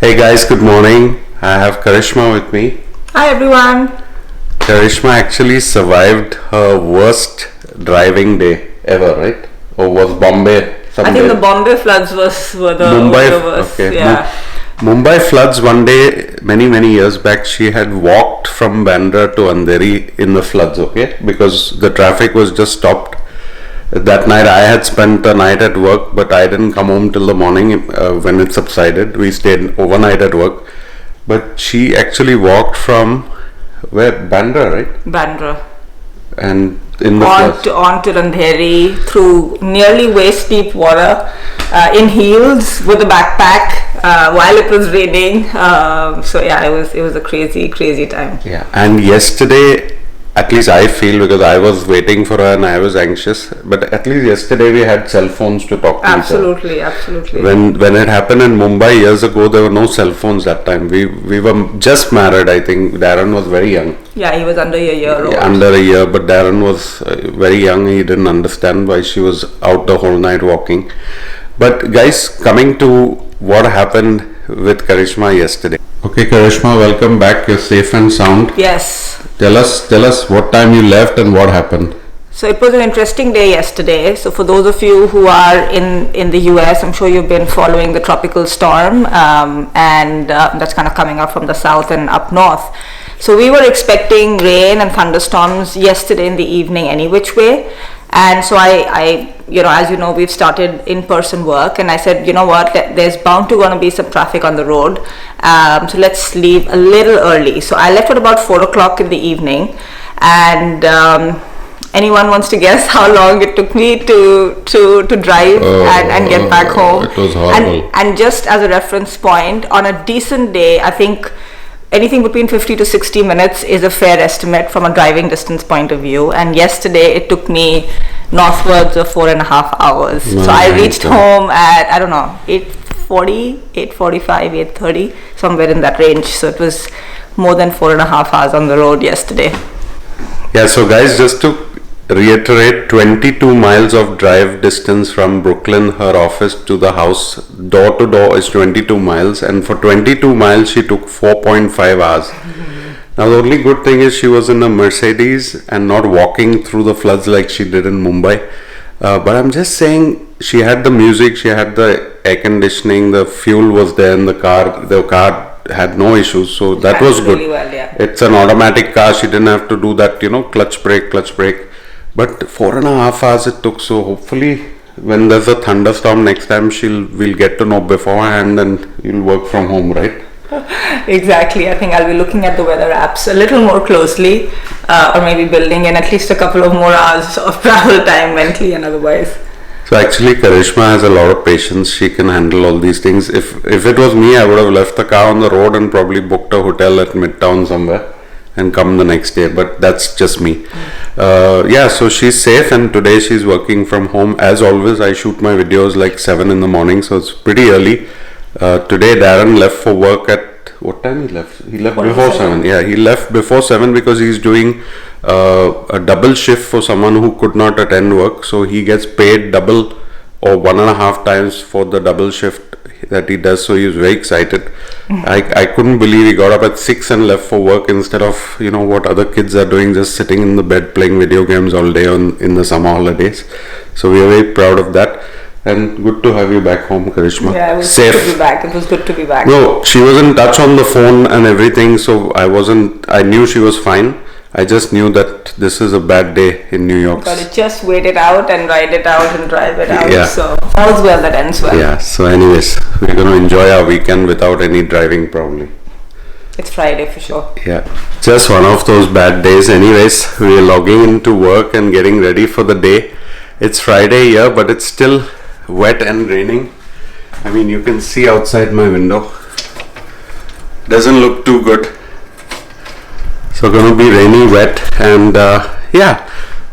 Hey guys, good morning. I have Karishma with me. Hi everyone. Karishma actually survived her worst driving day ever, right? Or was Bombay I think the Bombay floods were the worst. Okay. Yeah. Mumbai floods one day, many years back, she had walked from Bandra to Andheri in the floods, okay? Because the traffic was just stopped. That night I had spent the night at work, but I didn't come home till the morning when it subsided. We stayed overnight at work. But she actually walked from where? Bandra, right? Bandra. And in the floods. On to Andheri through nearly waist deep water in heels with a backpack while it was raining. So yeah, it was a crazy time. Yeah, and yesterday, at least I feel, because I was waiting for her and I was anxious, but at least yesterday we had cell phones to talk to each other. Absolutely. When it happened in Mumbai years ago, there were no cell phones that time. We were just married, I think. Darren was very young. Yeah, he was under a year old. Under a year, but Darren was very young. He didn't understand why she was out the whole night walking. But guys, coming to what happened with Karishma yesterday. Okay, Karishma, welcome back. You're safe and sound. Yes. Tell us what time you left and what happened. So it was an interesting day yesterday. So for those of you who are in the US, I'm sure you've been following the tropical storm and that's kind of coming up from the south and up north. So we were expecting rain and thunderstorms yesterday in the evening any which way. And so I as you know, we've started in-person work, and I said, you know what, there's bound to going to be some traffic on the road, so let's leave a little early. So I left at about 4 o'clock in the evening, and anyone wants to guess how long it took me to drive and get back home? It was horrible. And just as a reference point, on a decent day, I think anything between 50 to 60 minutes is a fair estimate from a driving distance point of view. And yesterday it took me northwards of 4.5 hours. So I reached home at, 8:40, 8:45, 8:30, somewhere in that range. So it was more than 4.5 hours on the road yesterday. Yeah, so guys, just to reiterate, 22 miles of drive distance from Brooklyn, her office, to the house, door to door is 22 miles, and for 22 miles she took 4.5 hours. Now the only good thing is she was in a Mercedes and not walking through the floods like she did in Mumbai. But I'm just saying, she had the music, she had the air conditioning, the fuel was there in the car had no issues, so that was good. Really well, yeah. It's an automatic car, she didn't have to do that, clutch brake. But 4.5 hours it took, so hopefully when there's a thunderstorm next time we'll get to know beforehand and you'll work from home, right? Exactly. I think I'll be looking at the weather apps a little more closely, or maybe building in at least a couple of more hours of travel time mentally and otherwise. So actually Karishma has a lot of patience. She can handle all these things. If it was me, I would have left the car on the road and probably booked a hotel at Midtown somewhere and come the next day, but that's just me. So she's safe, and today she's working from home. As always, I shoot my videos like 7 in the morning, so it's pretty early. Today Darren left for work at, what time he left? He left before 7. Yeah, he left before 7 because he's doing a double shift for someone who could not attend work, so he gets paid double or 1.5 times for the double shift that he does. So he was very excited. I couldn't believe he got up at 6 and left for work instead of what other kids are doing, just sitting in the bed playing video games all day in the summer holidays. So we are very proud of that, and good to have you back home, Karishma. Yeah, it was safe. Good to be back. It was good to be back. No, she was in touch on the phone and everything, so I knew she was fine. I just knew that this is a bad day in New York. Got to just wait it out and ride it out and drive it out. Yeah. So all's well that ends well. Yeah, so anyways, we're going to enjoy our weekend without any driving probably. It's Friday for sure. Yeah, just one of those bad days. Anyways, we're logging into work and getting ready for the day. It's Friday here, but it's still wet and raining. I mean, you can see outside my window. Doesn't look too good. So going to be rainy, wet, and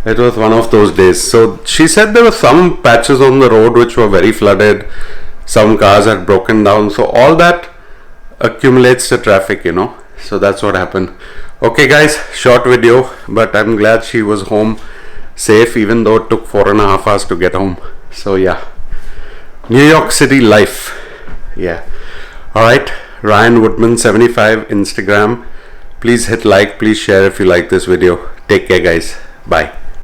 it was one of those days. So she said there were some patches on the road which were very flooded. Some cars had broken down. So all that accumulates the traffic, So that's what happened. Okay guys, short video, but I'm glad she was home safe, even though it took 4.5 hours to get home. So yeah, New York City life. Yeah. Alright, Ryan Woodman 75 Instagram. Please hit like, please share if you like this video. Take care guys. Bye.